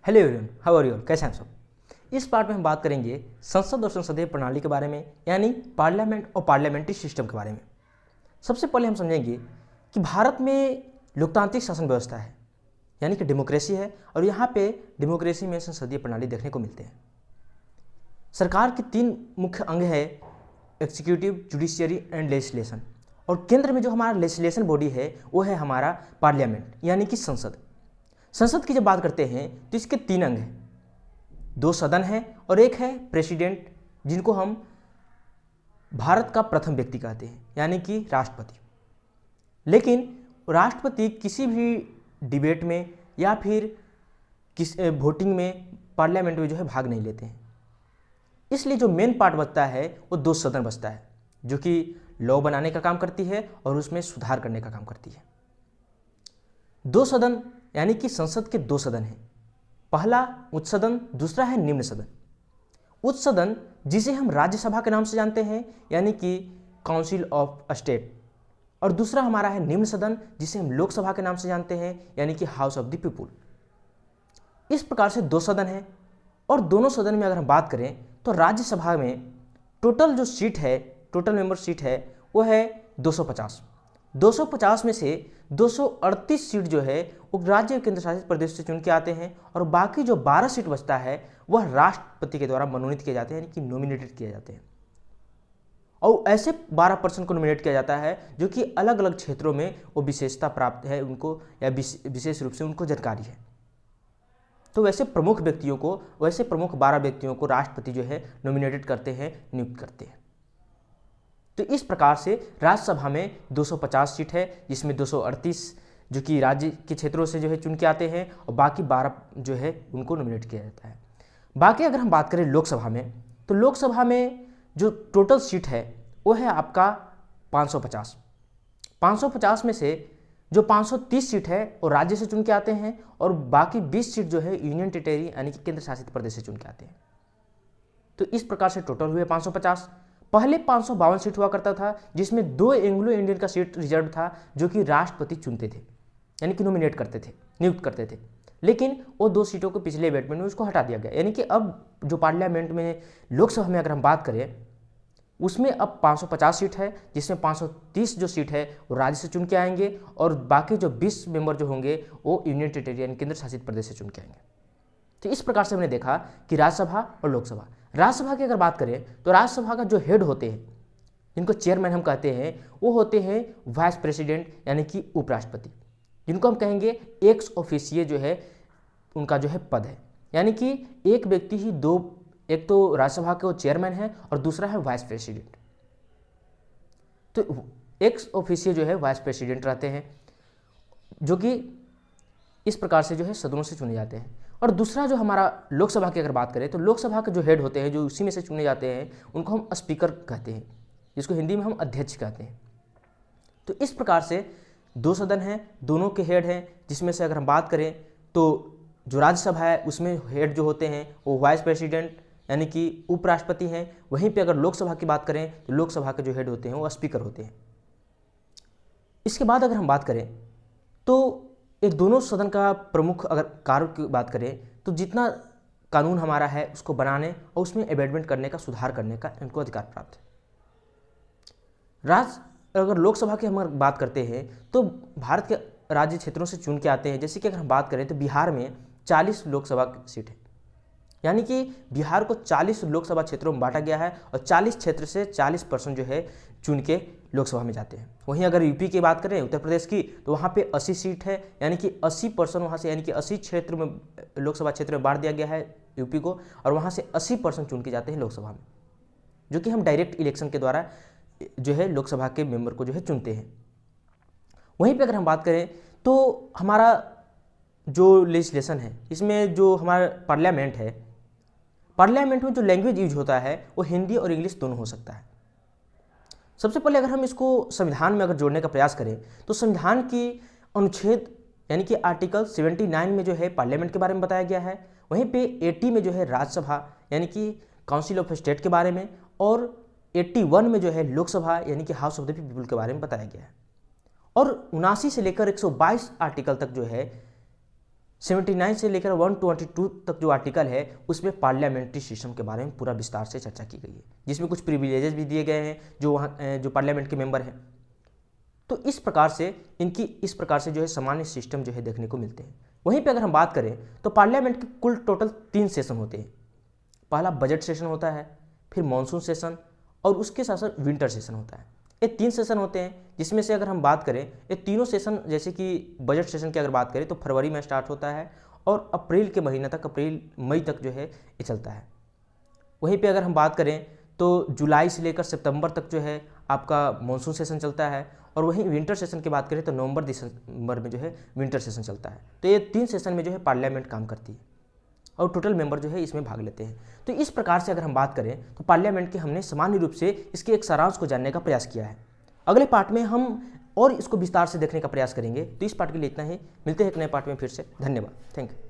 Hello everyone, how are you? कैसे हैं आप सब? इस पार्ट में हम बात करेंगे संसद और संसदीय प्रणाली के बारे में, यानी पार्लियामेंट और पार्लियामेंट्री सिस्टम के बारे में। सबसे पहले हम समझेंगे कि भारत में लोकतांत्रिक शासन व्यवस्था है, यानी कि डेमोक्रेसी है, और यहाँ पे डेमोक्रेसी में संसदीय प्रणाली देखने को मिलते हैं। सरकार के तीन मुख्य अंग है: एग्जीक्यूटिव, जुडिशियरी एंड लेजिस्लेशन। और केंद्र में जो हमारा लेजिस्लेशन बॉडी है वो है हमारा पार्लियामेंट, यानी कि संसद। संसद की जब बात करते हैं तो इसके तीन अंग हैं, दो सदन हैं और एक है प्रेसिडेंट, जिनको हम भारत का प्रथम व्यक्ति कहते हैं, यानी कि राष्ट्रपति। लेकिन राष्ट्रपति किसी भी डिबेट में या फिर किस वोटिंग में पार्लियामेंट में जो है भाग नहीं लेते हैं। इसलिए जो मेन पार्ट बचता है वो दो सदन बचता है, जो कि लॉ बनाने का काम करती है और उसमें सुधार करने का काम करती है। दो सदन यानी कि संसद के दो सदन हैं, पहला उच्च सदन, दूसरा है निम्न सदन। उच्च सदन जिसे हम राज्यसभा के नाम से जानते हैं, यानी कि काउंसिल ऑफ स्टेट, और दूसरा हमारा है निम्न सदन जिसे हम लोकसभा के नाम से जानते हैं, यानी कि हाउस ऑफ द पीपुल। इस प्रकार से दो सदन हैं, और दोनों सदन में अगर हम बात करें तो राज्यसभा में टोटल जो सीट है, टोटल मेंबर सीट है वो है 250। 250 में से 238 सीट जो है वो राज्य केंद्र शासित प्रदेश से चुन के आते हैं, और बाकी जो 12 सीट बचता है वह राष्ट्रपति के द्वारा मनोनीत किए जाते हैं, यानी कि नॉमिनेटेड किए जाते हैं। और ऐसे 12% को नॉमिनेट किया जाता है जो कि अलग अलग क्षेत्रों में वो विशेषता प्राप्त है उनको, या विशेष रूप से उनको जानकारी है। तो वैसे प्रमुख व्यक्तियों को, वैसे प्रमुख 12 व्यक्तियों को राष्ट्रपति जो है नॉमिनेटेड करते हैं, नियुक्त करते हैं। तो इस प्रकार से राज्यसभा में 250 सीट है, जिसमें 238 जो कि राज्य के क्षेत्रों से जो है चुन के आते हैं, और बाकी 12 जो है उनको नॉमिनेट किया जाता है। बाकी अगर हम बात करें लोकसभा में, तो लोकसभा में जो टोटल सीट है वो है आपका 550। 550 में से जो 530 सीट है वो राज्य से चुन के आते हैं, और बाकी 20 सीट जो है यूनियन टेरिटरी यानी कि केंद्र शासित प्रदेश से चुन के आते हैं। तो इस प्रकार से टोटल हुए 550। पहले 552 सीट हुआ करता था, जिसमें 2 एंग्लो इंडियन का सीट रिजर्व था, जो कि राष्ट्रपति चुनते थे, यानी कि नॉमिनेट करते थे, नियुक्त करते थे। लेकिन वो 2 सीटों को पिछले अमेंडमेंट में उसको हटा दिया गया, यानी कि अब जो पार्लियामेंट में, लोकसभा में अगर हम बात करें, उसमें अब 550 सीट है, जिसमें 530 जो सीट है वो राज्य से चुन के आएंगे, और बाकी जो 20 मेंबर जो होंगे वो यूनियन टेरिटरी यानी केंद्र शासित प्रदेश से चुन के आएंगे। तो इस प्रकार से हमने देखा कि राज्यसभा और लोकसभा। राज्यसभा की अगर बात करें तो राज्यसभा का जो हेड होते हैं, जिनको चेयरमैन हम कहते हैं, वो होते हैं वाइस प्रेसिडेंट यानी कि उपराष्ट्रपति, जिनको हम कहेंगे एक्स ऑफिशिये जो है उनका जो है पद है। यानी कि एक व्यक्ति ही दो, एक तो राज्यसभा के वो चेयरमैन है और दूसरा है वाइस प्रेसिडेंट। तो एक्स ऑफिशिये जो है वाइस प्रेसिडेंट रहते हैं, जो कि इस प्रकार से जो है सदनों से चुने जाते हैं। और दूसरा जो हमारा लोकसभा की अगर बात करें तो लोकसभा के जो हेड होते हैं, जो उसी में से चुने जाते हैं, उनको हम स्पीकर कहते हैं, जिसको हिंदी में हम अध्यक्ष कहते हैं। तो इस प्रकार से 2 सदन हैं, दोनों के हेड हैं, जिसमें से अगर हम बात करें तो जो राज्यसभा है उसमें हेड जो होते हैं वो वाइस प्रेसिडेंट यानी कि उपराष्ट्रपति हैं। वहीं पे अगर लोकसभा की बात करें तो लोकसभा के जो हेड होते हैं वो स्पीकर होते हैं। इसके बाद अगर हम बात करें तो एक दोनों सदन का प्रमुख अगर कार्य की बात करें तो जितना कानून हमारा है उसको बनाने और उसमें अमेंडमेंट करने का, सुधार करने का इनको अधिकार प्राप्त है। अगर लोकसभा की हम बात करते हैं तो भारत के राज्य क्षेत्रों से चुन के आते हैं। जैसे कि अगर हम बात करें तो बिहार में 40 लोकसभा सीट है, यानी कि बिहार को 40 लोकसभा क्षेत्रों में बांटा गया है, और 40 क्षेत्र से 40% जो है चुन के लोकसभा में जाते हैं। वहीं अगर यूपी की बात करें, उत्तर प्रदेश की, तो वहाँ पे 80 सीट है, यानी कि 80% वहाँ से, यानी कि 80 क्षेत्र में, लोकसभा क्षेत्र में बांट दिया गया है यूपी को, और वहाँ से 80% चुन के जाते हैं लोकसभा में, जो कि हम डायरेक्ट इलेक्शन के द्वारा जो है लोकसभा के मेंबर को जो है चुनते हैं। वहीं पे अगर हम बात करें तो हमारा जो लेजिस्लेशन है, इसमें जो हमारा पार्लियामेंट है, पार्लियामेंट में जो लैंग्वेज यूज होता है वो हिंदी और इंग्लिश दोनों हो सकता है। सबसे पहले अगर हम इसको संविधान में अगर जोड़ने का प्रयास करें तो संविधान की अनुच्छेद यानी कि आर्टिकल 79 में जो है पार्लियामेंट के बारे में बताया गया है। वहीं पे 80 में जो है राज्यसभा यानी कि काउंसिल ऑफ स्टेट के बारे में, और 81 में जो है लोकसभा यानी कि हाउस ऑफ द पीपल के बारे में बताया गया है। और 79 से लेकर 122 आर्टिकल तक जो है 79 से लेकर 122 तक जो आर्टिकल है उसमें पार्लियामेंट्री सिस्टम के बारे में पूरा विस्तार से चर्चा की गई है, जिसमें कुछ प्रिविलेजेस भी दिए गए हैं जो वहाँ जो पार्लियामेंट के मेंबर हैं। तो इस प्रकार से जो है सामान्य सिस्टम जो है देखने को मिलते हैं। वहीं पे अगर हम बात करें तो पार्लियामेंट के कुल टोटल 3 सेशन होते हैं। पहला बजट सेशन होता है, फिर मॉनसून सेशन और उसके साथ साथ विंटर सेशन होता है। ये 3 सेशन होते हैं, जिसमें से अगर हम बात करें ये तीनों सेशन, जैसे कि बजट सेशन की अगर बात करें तो फरवरी में स्टार्ट होता है और अप्रैल के महीने तक, अप्रैल मई तक जो है ये चलता है। वहीं पे अगर हम बात करें तो जुलाई से लेकर सितंबर तक जो है आपका मॉनसून सेशन चलता है और वहीं विंटर सेशन की बात करें तो नवंबर दिसंबर में जो है विंटर सेशन चलता है। तो ये 3 सेशन में जो है पार्लियामेंट काम करती है और टोटल मेंबर जो है इसमें भाग लेते हैं। तो इस प्रकार से अगर हम बात करें तो पार्लियामेंट के हमने सामान्य रूप से इसके एक सारांश को जानने का प्रयास किया है। अगले पार्ट में हम और इसको विस्तार से देखने का प्रयास करेंगे। तो इस पार्ट के लिए इतना ही, मिलते हैं एक नए पार्ट में फिर से। धन्यवाद, थैंक यू।